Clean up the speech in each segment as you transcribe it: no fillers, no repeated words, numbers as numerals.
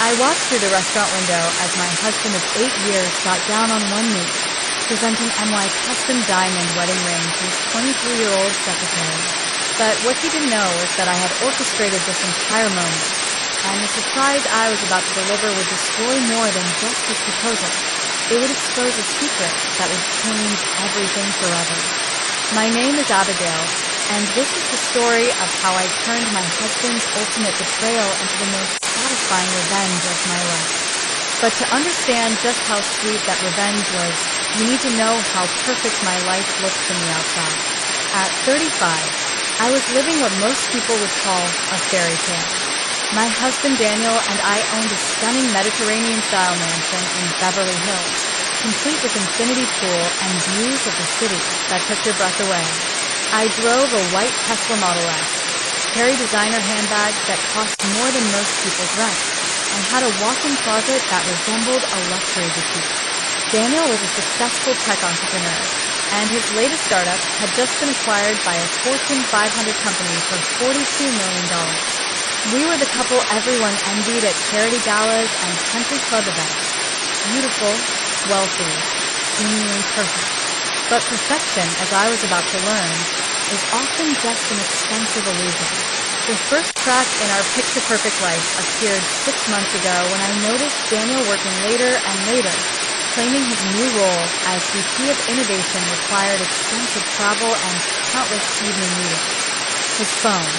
I watched through the restaurant window as my husband of 8 years got down on one knee, presenting MY custom diamond wedding ring to his 23-year-old secretary. But what he didn't know was that I had orchestrated this entire moment, and the surprise I was about to deliver would destroy more than just his proposal. It would expose a secret that would change everything forever. My name is Abigail, and this is the story of how I turned my husband's ultimate betrayal into the most satisfying revenge of my life. But to understand just how sweet that revenge was, you need to know how perfect my life looked from the outside. At 35, I was living what most people would call a fairy tale. My husband Daniel and I owned a stunning Mediterranean-style mansion in Beverly Hills, complete with infinity pool and views of the city that took your breath away. I drove a white Tesla Model S, carried designer handbags that cost more than most people's rent, and had a walk-in closet that resembled a luxury boutique. Daniel was a successful tech entrepreneur, and his latest startup had just been acquired by a Fortune 500 company for $42 million. We were the couple everyone envied at charity galas and country club events. Beautiful, wealthy, seemingly perfect. But perfection, as I was about to learn, is often just an expensive illusion. The first crack in our picture-perfect life appeared 6 months ago when I noticed Daniel working later and later, claiming his new role as VP of Innovation required extensive travel and countless evening meetings. His phone,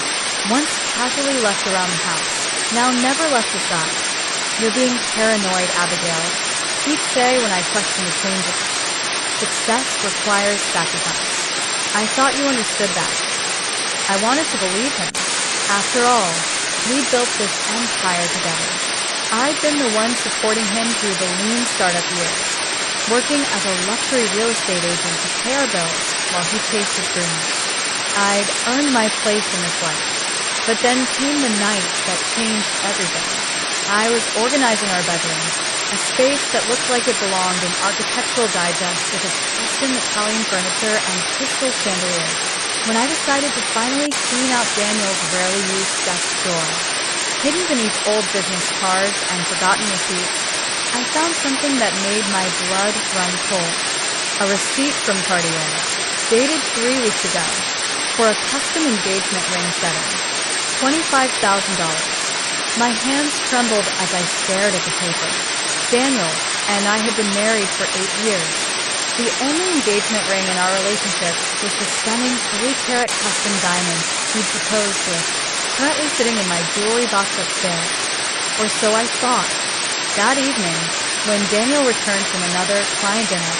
once casually left around the house, now never left his side. "You're being paranoid, Abigail," he'd say when I questioned the changes. "Success requires sacrifice." I thought you understood that. I wanted to believe him. After all, we built this empire together. I'd been the one supporting him through the lean startup years, working as a luxury real estate agent to pay our bills while he chased his dreams. I'd earned my place in this life, but then came the night that changed everything. I was organizing our bedroom, a space that looked like it belonged in Architectural Digest with its custom Italian furniture and crystal chandelier, when I decided to finally clean out Daniel's rarely used desk drawer. Hidden beneath old business cards and forgotten receipts, I found something that made my blood run cold. A receipt from Cartier, dated 3 weeks ago, for a custom engagement ring setting. $25,000. My hands trembled as I stared at the paper. Daniel and I had been married for 8 years. The only engagement ring in our relationship was the stunning 3-carat custom diamond he'd proposed with, currently sitting in my jewelry box upstairs. Or so I thought. That evening, when Daniel returned from another client dinner,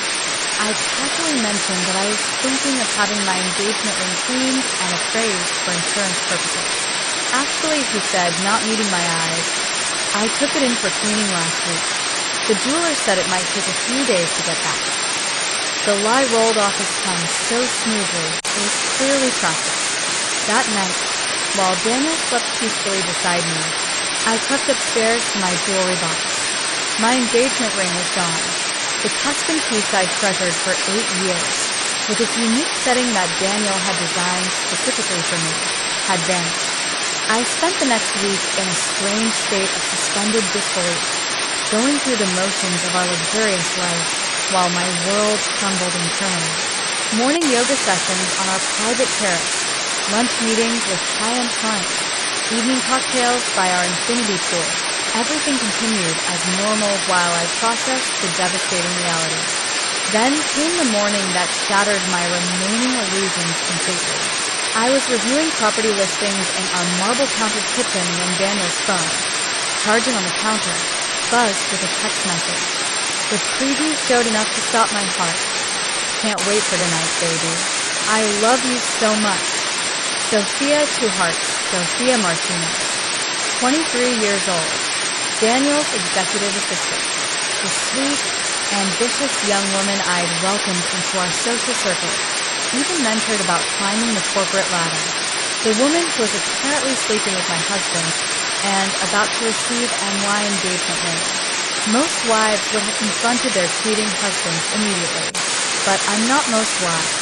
I casually mentioned that I was thinking of having my engagement ring cleaned and appraised for insurance purposes. "Actually," he said, not meeting my eyes, "I took it in for cleaning last week. The jeweler said it might take a few days to get back." The lie rolled off his tongue so smoothly, it was clearly practice. That night, while Daniel slept peacefully beside me, I crept upstairs to my jewelry box. My engagement ring was gone. The custom piece I'd treasured for 8 years, with its unique setting that Daniel had designed specifically for me, had vanished. I spent the next week in a strange state of suspended disbelief, going through the motions of our luxurious life while my world crumbled internally. Morning yoga sessions on our private terrace, lunch meetings with high-end clients, evening cocktails by our infinity pool. Everything continued as normal while I processed the devastating reality. Then came the morning that shattered my remaining illusions completely. I was reviewing property listings in our marble-countered kitchen when Daniel's phone, charging on the counter, buzzed with a text message. The preview showed enough to stop my heart. "Can't wait for tonight, baby. I love you so much. Sophia, 2 hearts, Sophia Martinez, 23 years old. Daniel's executive assistant, the sweet, ambitious young woman I'd welcomed into our social circle, even mentored about climbing the corporate ladder. The woman who was apparently sleeping with my husband and about to receive NY engagement ring. Most wives would have confronted their cheating husbands immediately, but I'm not most wives.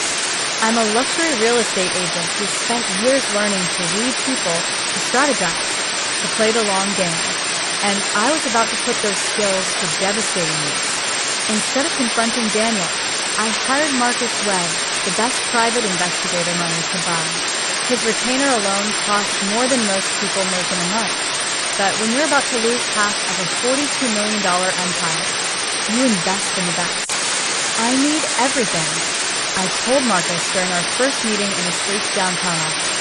I'm a luxury real estate agent who spent years learning to read people, to strategize, to play the long game. and I was about to put those skills to devastating use. Instead of confronting Daniel, I hired Marcus Webb, the best private investigator money could buy. His retainer alone cost more than most people make in a month. But when you're about to lose half of a $42 million empire, you invest in the best. I need everything, I told Marcus during our first meeting in his sleek downtown office.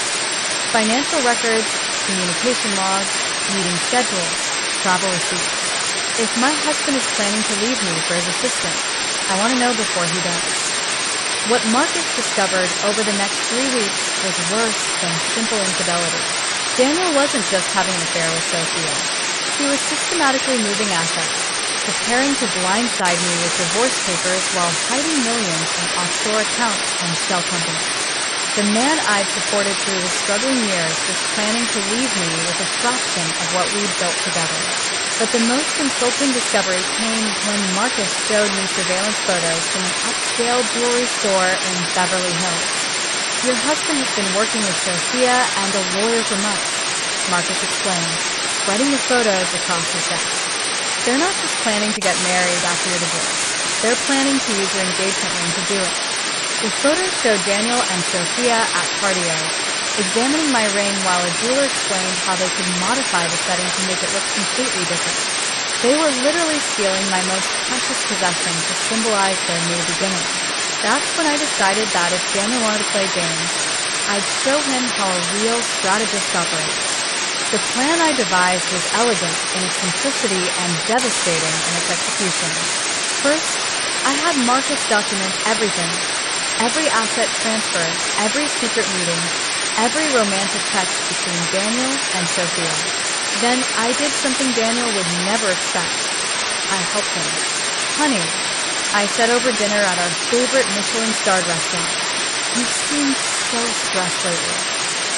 Financial records, communication logs, meeting schedules, travel receipts. If my husband is planning to leave me for his assistant, I want to know before he does. What Marcus discovered over the next 3 weeks was worse than simple infidelity. Daniel wasn't just having an affair with Sophia. He was systematically moving assets, preparing to blindside me with divorce papers while hiding millions in offshore accounts and shell companies. The man I'd supported through his struggling years was planning to leave me with a fraction of what we'd built together. But the most insulting discovery came when Marcus showed me surveillance photos from an upscale jewelry store in Beverly Hills. Your husband has been working with Sophia and a lawyer for months, Marcus explained, spreading the photos across his desk. They're not just planning to get married after your divorce. They're planning to use your engagement ring to do it. The photos showed Daniel and Sophia at Cartier, examining my ring while a jeweler explained how they could modify the setting to make it look completely different. They were literally stealing my most precious possession to symbolize their new beginning. That's when I decided that if Daniel wanted to play games, I'd show him how a real strategist operates. The plan I devised was elegant in its simplicity and devastating in its execution. First, I had Marcus document everything. Every asset transfer, every secret meeting, every romantic text between Daniel and Sophia. Then I did something Daniel would never expect. I helped him. Honey, I said over dinner at our favorite Michelin-starred restaurant, you seem so stressed lately.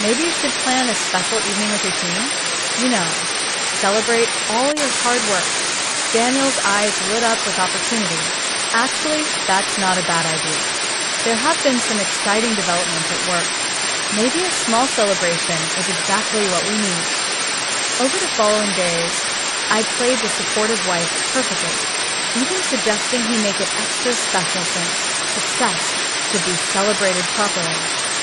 Maybe you should plan a special evening with your team? You know, celebrate all your hard work. Daniel's eyes lit up with opportunity. Actually, that's not a bad idea. There have been some exciting developments at work. Maybe a small celebration is exactly what we need. Over the following days, I played the supportive wife perfectly, even suggesting he make it extra special since success should be celebrated properly.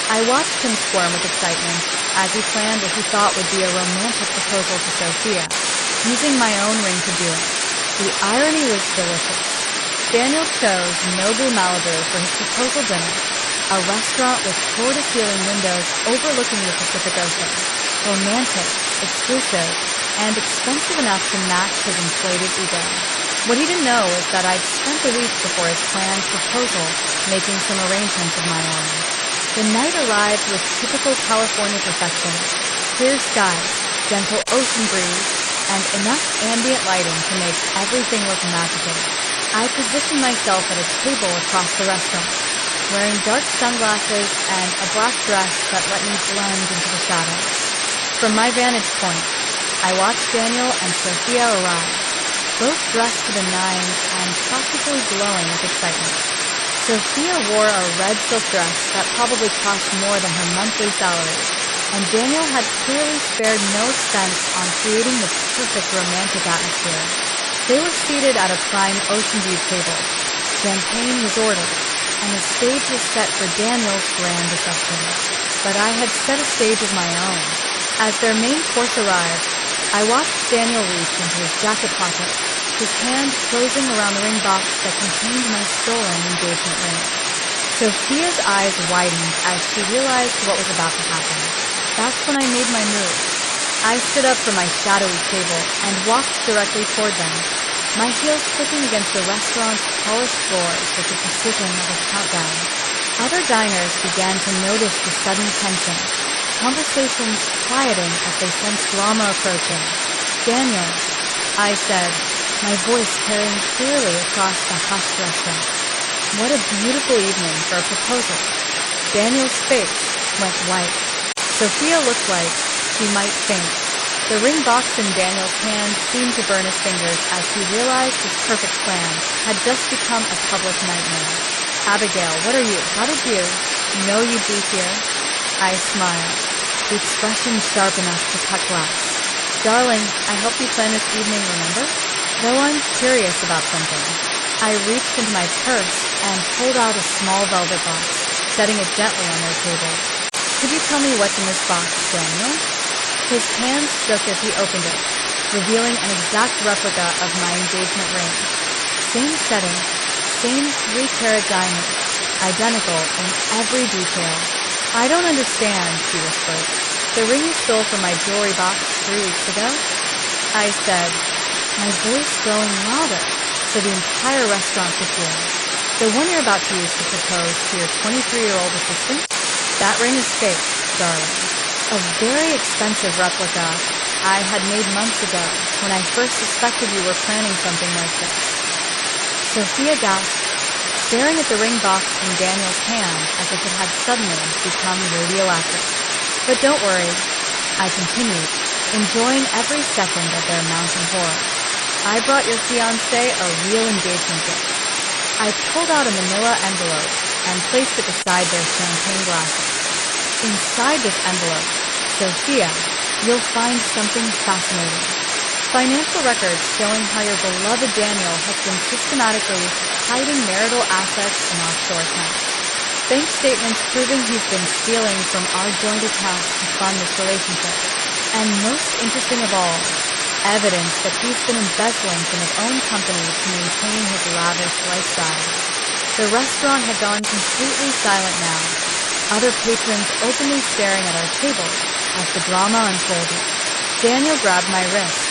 I watched him squirm with excitement as he planned what he thought would be a romantic proposal to Sophia, using my own ring to do it. The irony was delicious. Daniel chose Nobu Malibu for his proposal dinner, a restaurant with floor-to-ceiling windows overlooking the Pacific Ocean. Romantic, exclusive, and expensive enough to match his inflated ego. What he didn't know is that I'd spent the week before his planned proposal making some arrangements of my own. The night arrived with typical California perfection, clear skies, gentle ocean breeze, and enough ambient lighting to make everything look magical. I positioned myself at a table across the restaurant, wearing dark sunglasses and a black dress that let me blend into the shadows. From my vantage point, I watched Daniel and Sophia arrive, both dressed to the nines and practically glowing with excitement. Sophia wore a red silk dress that probably cost more than her monthly salary, and Daniel had clearly spared no expense on creating the perfect romantic atmosphere. They were seated at a prime ocean view table. Champagne was ordered, and the stage was set for Daniel's grand reception. But I had set a stage of my own. As their main course arrived, I watched Daniel reach into his jacket pocket, his hand closing around the ring box that contained my stolen engagement ring. Sophia's eyes widened as she realized what was about to happen. That's when I made my move. I stood up from my shadowy table and walked directly toward them, my heels clicking against the restaurant's polished floors with the precision of a countdown. Other diners began to notice the sudden tension, conversations quieting as they sensed drama approaching. Daniel, I said, my voice carrying clearly across the hushed restaurant. What a beautiful evening for a proposal. Daniel's face went white. Sophia looked like she might faint. The ring box in Daniel's hand seemed to burn his fingers as he realized his perfect plan had just become a public nightmare. Abigail, what are you? How did you know you'd be here? I smiled, the expression sharp enough to cut glass. Darling, I helped you plan this evening, remember? Though I'm curious about something. I reached into my purse and pulled out a small velvet box, setting it gently on their table. Could you tell me what's in this box, Daniel? His hands shook as he opened it, revealing an exact replica of my engagement ring. Same setting, same 3-carat diamond, identical in every detail. I don't understand, he whispered. The ring you stole from my jewelry box 3 weeks ago? I said, my voice growing louder so the entire restaurant could hear. The one you're about to use to propose to your 23-year-old assistant? That ring is fake, darling. A very expensive replica I had made months ago when I first suspected you were planning something like this. Sophia gasped, staring at the ring box in Daniel's hand as if it had suddenly become radioactive. But don't worry, I continued, enjoying every second of their mounting horror. I brought your fiancé a real engagement gift. I pulled out a manila envelope and placed it beside their champagne glasses. Inside this envelope, Sophia, you'll find something fascinating. Financial records showing how your beloved Daniel has been systematically hiding marital assets in offshore accounts. Bank statements proving he's been stealing from our joint accounts to fund this relationship. And most interesting of all, evidence that he's been embezzling from his own company to maintain his lavish lifestyle. The restaurant had gone completely silent now, other patrons openly staring at our table as the drama unfolded. Daniel grabbed my wrist,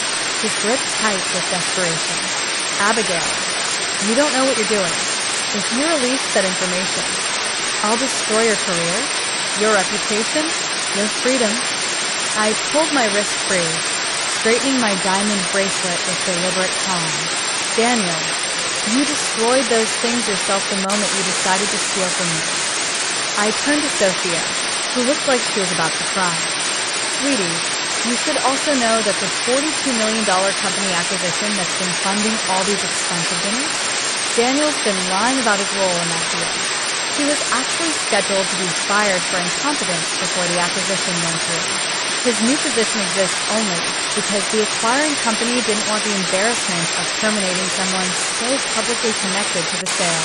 his grip tight with desperation. Abigail, you don't know what you're doing. If you release that information, I'll destroy your career, your reputation, your freedom. I pulled my wrist free, straightening my diamond bracelet with deliberate calm. Daniel, you destroyed those things yourself the moment you decided to steal from me. I turned to Sophia, who looked like she was about to cry. Sweetie, you should also know that the $42 million company acquisition that's been funding all these expensive dinners? Daniel's been lying about his role in that deal. He was actually scheduled to be fired for incompetence before the acquisition went through. His new position exists only because the acquiring company didn't want the embarrassment of terminating someone so publicly connected to the sale.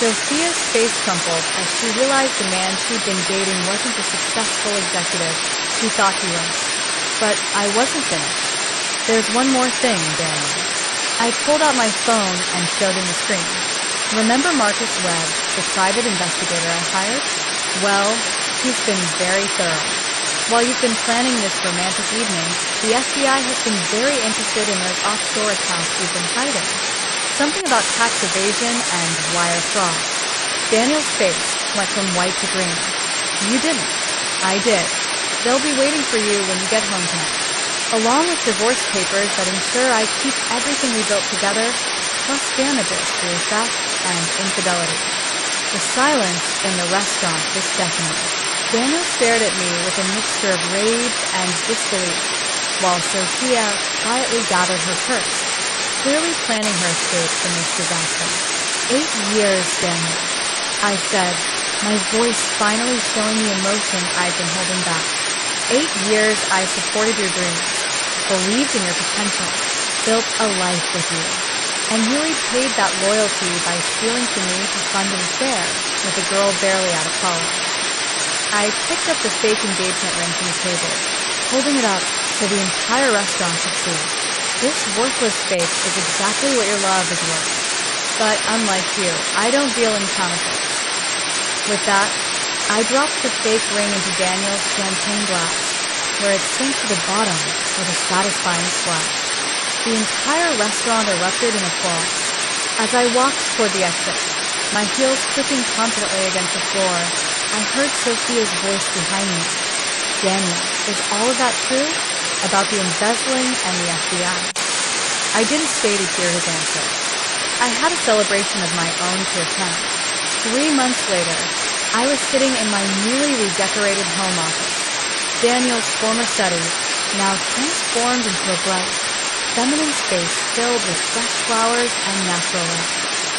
Sophia's face crumpled as she realized the man she'd been dating wasn't the successful executive she thought he was. But I wasn't finished. There's one more thing, Daniel. I pulled out my phone and showed him the screen. Remember Marcus Webb, the private investigator I hired? Well, he's been very thorough. While you've been planning this romantic evening, the FBI has been very interested in those offshore accounts you've been hiding. Something about tax evasion and wire fraud. Daniel's face went from white to green. You didn't. I did. They'll be waiting for you when you get home tonight, along with divorce papers that ensure I keep everything we built together, plus damages for your theft and infidelity. The silence in the restaurant was deafening. Daniel stared at me with a mixture of rage and disbelief, while Sophia quietly gathered her purse, clearly planning her escape from this disaster. 8 years, Daniel, I said, my voice finally showing the emotion I'd been holding back. 8 years I supported your dreams, believed in your potential, built a life with you, and you repaid that loyalty by stealing from me to fund an affair with a girl barely out of college. I picked up the fake engagement ring from the table, holding it up so the entire restaurant could see. This worthless fake is exactly what your love is worth. But unlike you, I don't deal in counterfeits. With that, I dropped the fake ring into Daniel's champagne glass, where it sank to the bottom with a satisfying splash. The entire restaurant erupted in applause. As I walked toward the exit, my heels clicking confidently against the floor, I heard Sophia's voice behind me. Daniel, is all of that true? About the embezzling and the FBI? I didn't stay to hear his answer. I had a celebration of my own to attend. 3 months later, I was sitting in my newly redecorated home office. Daniel's former study, now transformed into a bright, feminine space filled with fresh flowers and natural light.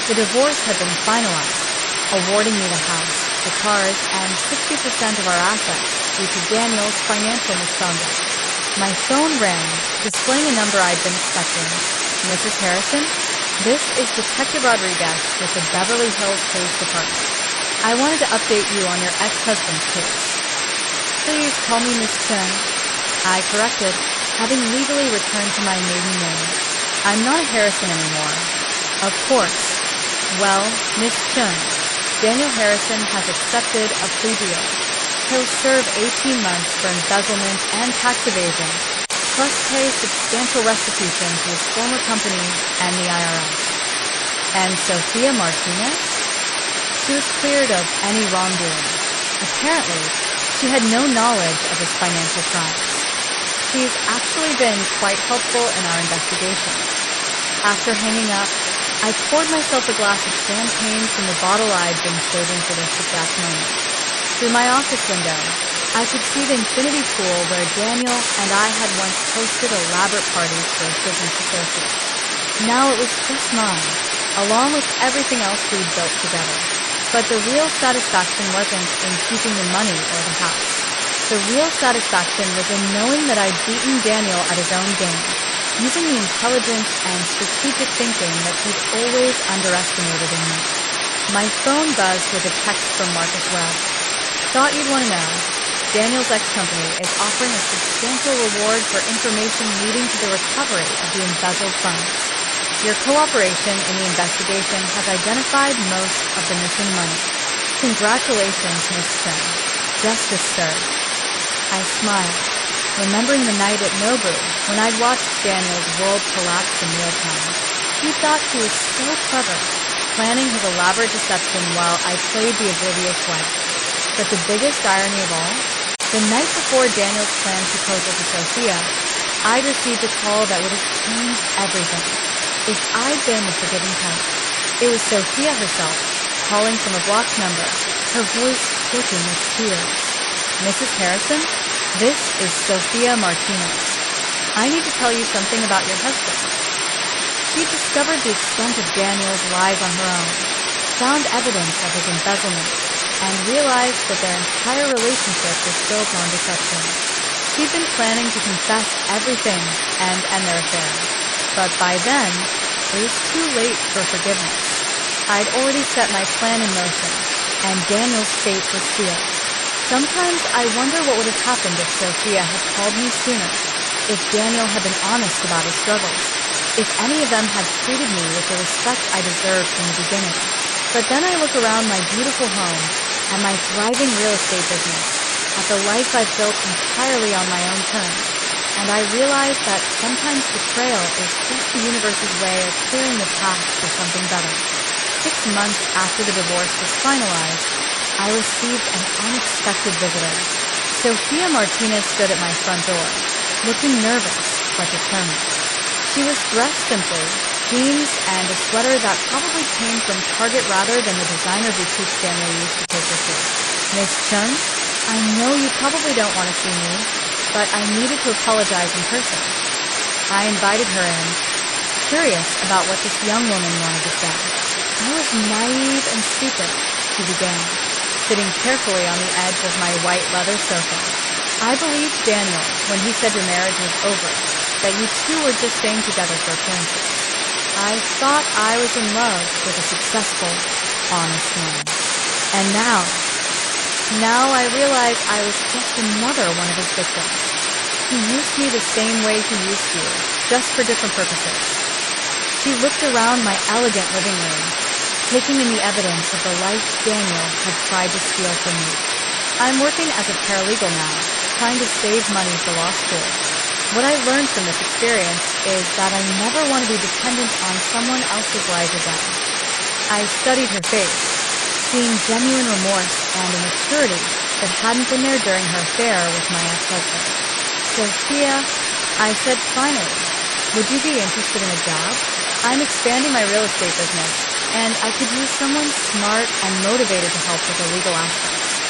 The divorce had been finalized, awarding me the house, the cars, and 60% of our assets due to Daniel's financial misconduct. My phone rang, displaying a number I'd been expecting. Mrs. Harrison? This is Detective Rodriguez with the Beverly Hills Police Department. I wanted to update you on your ex-husband's case. Please call me Miss Chen. I corrected, having legally returned to my maiden name. I'm not a Harrison anymore. Of course. Well, Miss Chen, Daniel Harrison has accepted a plea deal. He'll serve 18 months for embezzlement and tax evasion, plus pay substantial restitution to his former company and the IRS. And Sophia Martinez? She was cleared of any wrongdoing. Apparently, she had no knowledge of his financial crimes. She's actually been quite helpful in our investigation. After hanging up, I poured myself a glass of champagne from the bottle I'd been saving for this exact moment. Through my office window, I could see the infinity pool where Daniel and I had once hosted elaborate parties for his business associates. Now it was just mine, along with everything else we'd built together. But the real satisfaction wasn't in keeping the money or the house. The real satisfaction was in knowing that I'd beaten Daniel at his own game, using the intelligence and strategic thinking that he'd always underestimated in me. My phone buzzed with a text from Marcus Webb. Thought you'd want to know. Daniel's ex-company is offering a substantial reward for information leading to the recovery of the embezzled funds. Your cooperation in the investigation has identified most of the missing money. Congratulations, Miss Chen. Justice served. I smiled, remembering the night at Nobu when I'd watched Daniel's world collapse in real time. He thought he was so clever, planning his elaborate deception while I played the oblivious wife. But the biggest irony of all, the night before Daniel's planned proposal to Sophia, I'd received a call that would have changed everything. If I'd been the forgiving type, it was Sophia herself, calling from a blocked number, her voice shaking with tears. Mrs. Harrison, this is Sophia Martinez. I need to tell you something about your husband. She discovered the extent of Daniel's lies on her own, found evidence of his embezzlement, and realized that their entire relationship was built on deception. She'd been planning to confess everything and end their affair. But by then, it was too late for forgiveness. I'd already set my plan in motion, and Daniel's fate was sealed. Sometimes I wonder what would have happened if Sophia had called me sooner, if Daniel had been honest about his struggles, if any of them had treated me with the respect I deserved from the beginning. But then I look around my beautiful home and my thriving real estate business, at the life I've built entirely on my own terms, and I realize that sometimes betrayal is just the universe's way of clearing the path for something better. 6 months after the divorce was finalized, I received an unexpected visitor. Sophia Martinez stood at my front door, looking nervous but determined. She was dressed simply, jeans and a sweater that probably came from Target rather than the designer boutiques Daniel used to take her to. Miss Chen, I know you probably don't want to see me, but I needed to apologize in person. I invited her in, curious about what this young woman wanted to say. I was naive and stupid, she began, sitting carefully on the edge of my white leather sofa. I believed Daniel when he said your marriage was over, that you two were just staying together for appearances. I thought I was in love with a successful, honest man. And now I realize I was just another one of his victims. He used me the same way he used you, just for different purposes. She looked around my elegant living room, taking in the evidence of the life Daniel had tried to steal from me. I'm working as a paralegal now, trying to save money for law school. What I learned from this experience is that I never want to be dependent on someone else's lies again. I studied her face, seeing genuine remorse and a maturity that hadn't been there during her affair with my ex-husband. Sophia, I said finally, would you be interested in a job? I'm expanding my real estate business, and I could use someone smart and motivated to help with the legal aspects.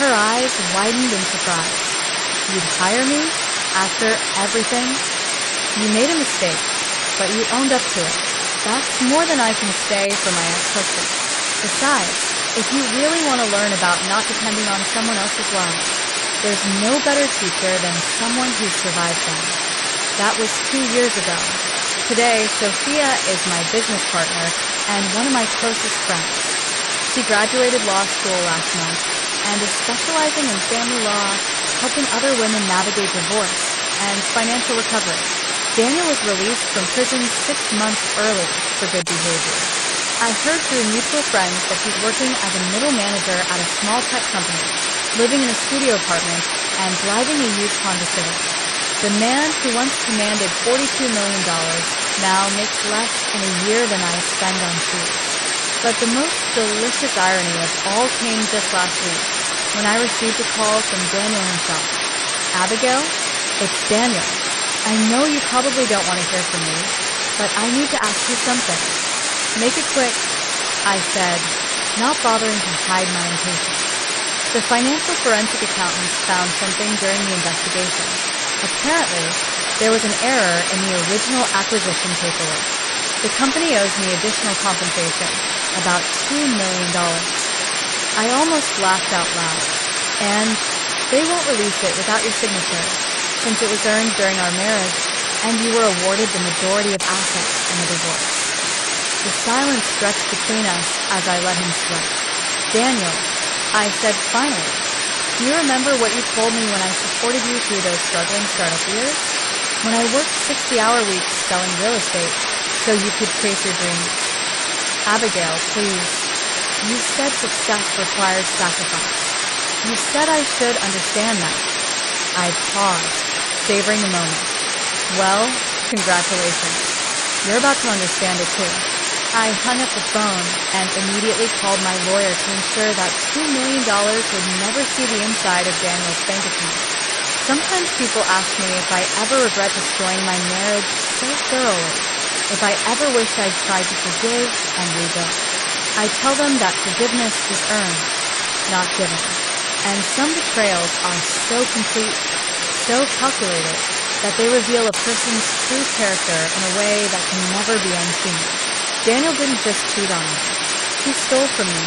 Her eyes widened in surprise. You'd hire me? After everything? You made a mistake, but you owned up to it. That's more than I can say for my ex-husband. Besides, if you really want to learn about not depending on someone else's lies, there's no better teacher than someone who survived them. That was 2 years ago. Today, Sophia is my business partner and one of my closest friends. She graduated law school last month and is specializing in family law, helping other women navigate divorce and financial recovery. Daniel was released from prison 6 months early for good behavior. I heard through mutual friends that he's working as a middle manager at a small tech company, living in a studio apartment, and driving a used Honda Civic. The man who once commanded $42 million now makes less in a year than I spend on shoes. But the most delicious irony of all came just last week, when I received a call from Daniel himself. Abigail, it's Daniel. I know you probably don't want to hear from me, but I need to ask you something. Make it quick, I said, not bothering to hide my impatience. The financial forensic accountants found something during the investigation. Apparently, there was an error in the original acquisition paperwork. The company owes me additional compensation, about $2 million. I almost laughed out loud. And they won't release it without your signature, since it was earned during our marriage, and you were awarded the majority of assets in the divorce. The silence stretched between us as I let him slip. Daniel, I said finally, do you remember what you told me when I supported you through those struggling startup years? When I worked 60-hour weeks selling real estate so you could chase your dreams? Abigail, please. You said success requires sacrifice. You said I should understand that. I paused, savoring the moment. Well, congratulations. You're about to understand it too. I hung up the phone and immediately called my lawyer to ensure that $2 million would never see the inside of Daniel's bank account. Sometimes people ask me if I ever regret destroying my marriage so thoroughly, if I ever wish I'd tried to forgive and rebuild. I tell them that forgiveness is earned, not given. And some betrayals are so complete, so calculated, that they reveal a person's true character in a way that can never be unseen. Daniel didn't just cheat on me. He stole from me,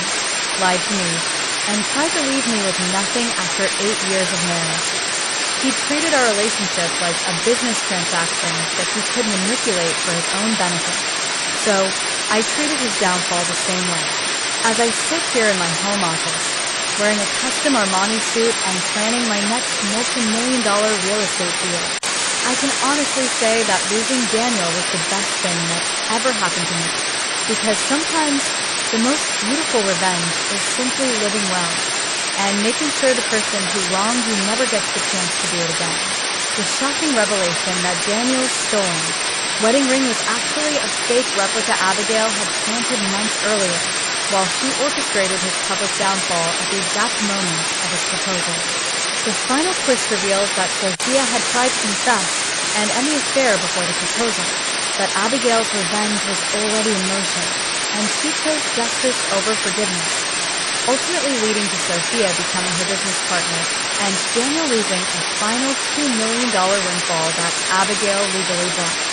lied to me, and tried to leave me with nothing after 8 years of marriage. He treated our relationship like a business transaction that he could manipulate for his own benefit. So, I treated his downfall the same way. As I sit here in my home office, wearing a custom Armani suit and planning my next multi-million-dollar real estate deal, I can honestly say that losing Daniel was the best thing that ever happened to me. Because sometimes the most beautiful revenge is simply living well and making sure the person who wronged you never gets the chance to do it again. The shocking revelation that Daniel's stolen wedding ring was actually a fake replica Abigail had planted months earlier, while she orchestrated his public downfall at the exact moment of his proposal. The final twist reveals that Sophia had tried to confess and end the affair before the proposal, but Abigail's revenge was already in motion, and she chose justice over forgiveness, ultimately leading to Sophia becoming her business partner and Daniel losing a final $2 million windfall that Abigail legally bought.